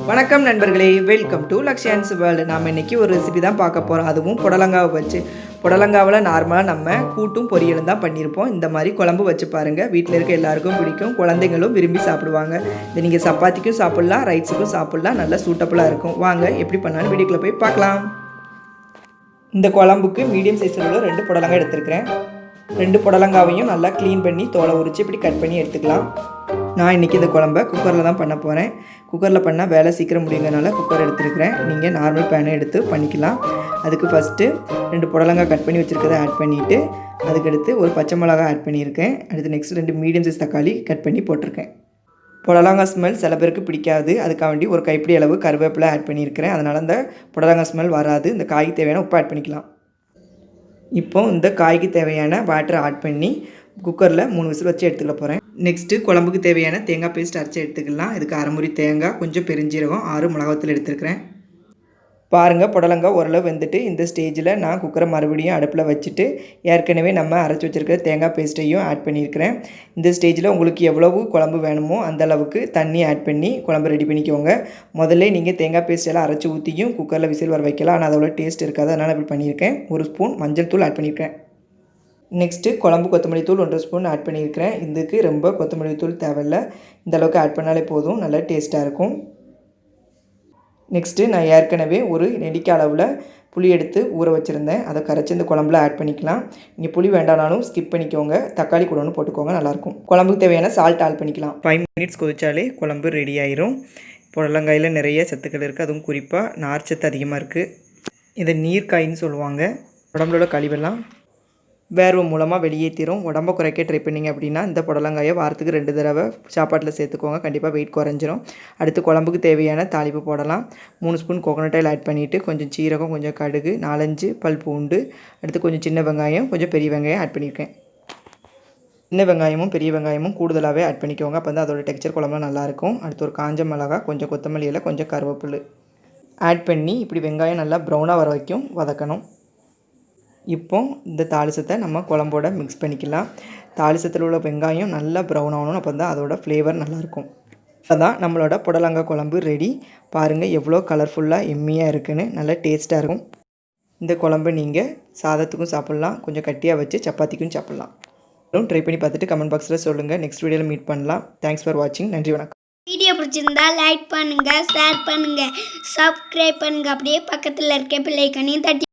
வணக்கம் நண்பர்களே, welcome to Lakshan's world. நாம் இன்றைக்கி ஒரு ரெசிபி தான் பார்க்க போகிறோம். அதுவும் புடலங்காவை வச்சு. புடலங்காவில் நார்மலாக நம்ம கூட்டும் பொரியலும் தான் பண்ணியிருப்போம். இந்த மாதிரி குழம்பு வச்சு பாருங்கள், வீட்டில் இருக்க எல்லாருக்கும் பிடிக்கும், குழந்தைங்களும் விரும்பி சாப்பிடுவாங்க. இதை நீங்கள் சப்பாத்திக்கும் சாப்பிட்லாம், ரைஸுக்கும் சாப்பிட்லாம், நல்லா சூட்டபுளாக இருக்கும். வாங்க எப்படி பண்ணாலும் வீடியோக்குள்ளே போய் பார்க்கலாம். இந்த குழம்புக்கு மீடியம் சைஸில் உள்ள 2 புடலங்காய் எடுத்துருக்கிறேன். 2 புடலங்காவையும் நல்லா க்ளீன் பண்ணி தோலை உரித்து இப்படி கட் பண்ணி எடுத்துக்கலாம். நான் இன்றைக்கி இந்த குழம்பை குக்கரில் தான் பண்ண போகிறேன். குக்கரில் பண்ணால் வேலை சீக்கிரம் முடியுங்கனால குக்கர் எடுத்துருக்கிறேன். நீங்கள் நார்மல் பேனை எடுத்து பண்ணிக்கலாம். அதுக்கு ஃபஸ்ட்டு 2 புடலங்காய் கட் பண்ணி வச்சுருக்கதை ஆட் பண்ணிவிட்டு, அதுக்கடுத்து ஒரு பச்சை மிளகா ஆட் பண்ணியிருக்கேன். அடுத்து நெக்ஸ்ட் 2 மீடியம் சைஸ் தக்காளி கட் பண்ணி போட்டிருக்கேன். புடலங்காய் ஸ்மெல் சில பேருக்கு பிடிக்காது, அதுக்காக வேண்டி ஒரு கைப்பிடி அளவு கருவேப்பிலை ஆட் பண்ணியிருக்கிறேன். அதனால் அந்த புடலங்காய் ஸ்மெல் வராது. இந்த காய்க்கு தேவையான உப்பு ஆட் பண்ணிக்கலாம். இப்போ இந்த காய்க்கு தேவையான வாட்டரை ஆட் பண்ணி குக்கரில் 3 விசில் வச்சு எடுத்துக்க போகிறேன். நெக்ஸ்ட்டு குழம்புக்கு தேவையான தேங்காய் பேஸ்ட் அரைச்சி எடுத்துக்கலாம். இதுக்கு அரைமுறி தேங்காய், கொஞ்சம் பெருஞ்சீரகம், 6 மிளகாத்தூள் எடுத்துருக்கிறேன். பாருங்கள், புடலங்காய் ஓரளவு வெந்துட்டு இந்த ஸ்டேஜில் நான் குக்கரை மறுபடியும் அடுப்பில் வச்சுட்டு ஏற்கனவே நம்ம அரைச்சி வச்சுருக்கிற தேங்காய் பேஸ்ட்டையும் ஆட் பண்ணியிருக்கிறேன். இந்த ஸ்டேஜில் உங்களுக்கு எவ்வளவு குழம்பு வேணுமோ அந்த அளவுக்கு தண்ணி ஆட் பண்ணி குழம்பு ரெடி பண்ணிக்கோங்க. முதல்ல நீங்கள் தேங்காய் பேஸ்ட் எல்லாம் அரைச்சி ஊற்றியும் குக்கரில் விசில் வர வைக்கலாம். ஆனால் அதோட டேஸ்ட் இருக்காது, அதனால் இப்படி பண்ணியிருக்கேன். 1 ஸ்பூன் மஞ்சள் தூள் ஆட் பண்ணியிருக்கேன். நெக்ஸ்ட்டு குழம்பு கொத்தமல்லி தூள் 1 ஸ்பூன் ஆட் பண்ணியிருக்கிறேன். இதுக்கு ரொம்ப கொத்தமல்லி தூள் தேவையில்லை, இந்த அளவுக்கு ஆட் பண்ணாலே போதும், நல்லா டேஸ்ட்டாக இருக்கும். நெக்ஸ்ட்டு நான் ஏற்கனவே ஒரு நெல்லிக்காய் அளவில் புளி எடுத்து ஊற வச்சுருந்தேன். அதை கரைச்சி இந்த குழம்புல ஆட் பண்ணிக்கலாம். நீங்கள் புளி வேண்டானாலும் ஸ்கிப் பண்ணிக்கோங்க, தக்காளி கூட ஒன்று போட்டுக்கோங்க, நல்லாயிருக்கும். குழம்புக்கு தேவையான சால்ட் ஆட் பண்ணிக்கலாம். 5 மினிட்ஸ் கொதிச்சாலே குழம்பு ரெடி ஆயிரும். புடலங்காயில் நிறைய சத்துக்கள் இருக்குது, அதுவும் குறிப்பாக நார்ச்சத்து அதிகமாக இருக்குது. இதை நீர்க்காயின்னு சொல்லுவாங்க. உடம்புல கழிவெல்லாம் வேர்வை மூலமாக வெளியேற்றிடும். உடம்பை குறைக்க ட்ரை பண்ணிங்க அப்படின்னா இந்த புடலங்காயை வாரத்துக்கு 2 தடவை சாப்பாட்டில் சேர்த்துக்கோங்க, கண்டிப்பாக வெயிட் குறைஞ்சிரும். அடுத்து குழம்புக்கு தேவையான தாளிப்பு போடலாம். 3 ஸ்பூன் கோகோனட் ஆயில் ஆட் பண்ணிவிட்டு கொஞ்சம் சீரகம், கொஞ்சம் கடுகு, 4-5 பல் பூண்டு, அடுத்து கொஞ்சம் சின்ன வெங்காயம், கொஞ்சம் பெரிய வெங்காயம் ஆட் பண்ணியிருக்கேன். சின்ன வெங்காயமும் பெரிய வெங்காயமும் கூடுதலாகவே ஆட் பண்ணிக்கோங்க, அப்போ வந்து அதோட டெக்ஸ்சர் குழம்புலாம் நல்லாயிருக்கும். அடுத்து ஒரு காஞ்ச மிளகா, கொஞ்சம் கொத்தமல்லி இலை, கொஞ்சம் கருவேப்பிலை ஆட் பண்ணி இப்படி வெங்காயம் நல்லா ப்ரௌனாக வர வரைக்கும் வதக்கணும். இப்போ இந்த தாளிசத்தை நம்ம குழம்போட மிக்ஸ் பண்ணிக்கலாம். தாளிசத்தில் உள்ள வெங்காயம் நல்லா ப்ரௌன் ஆகணும், அப்போ தான் அதோட ஃப்ளேவர் நல்லாயிருக்கும். அதான் நம்மளோட புடலங்காய் குழம்பு ரெடி. பாருங்கள் எவ்வளோ கலர்ஃபுல்லாக எம்மியாக இருக்குன்னு, நல்லா டேஸ்ட்டாக இருக்கும். இந்த குழம்பு நீங்கள் சாதத்துக்கும் சாப்பிட்லாம், கொஞ்சம் கட்டியாக வச்சு சப்பாத்திக்கும் சாப்பிட்லாம். ட்ரை பண்ணி பார்த்துட்டு கமெண்ட் பாக்ஸில் சொல்லுங்கள். நெக்ஸ்ட் வீடியோவில் மீட் பண்ணலாம். தேங்க்ஸ் ஃபார் வாட்சிங். நன்றி, வணக்கம். வீடியோ பிடிச்சிருந்தா லைக் பண்ணுங்கள், ஷேர் பண்ணுங்கள், சப்ஸ்கிரைப் பண்ணுங்கள். அப்படியே பக்கத்தில் இருக்க பெல் ஐகானையும் தட்டி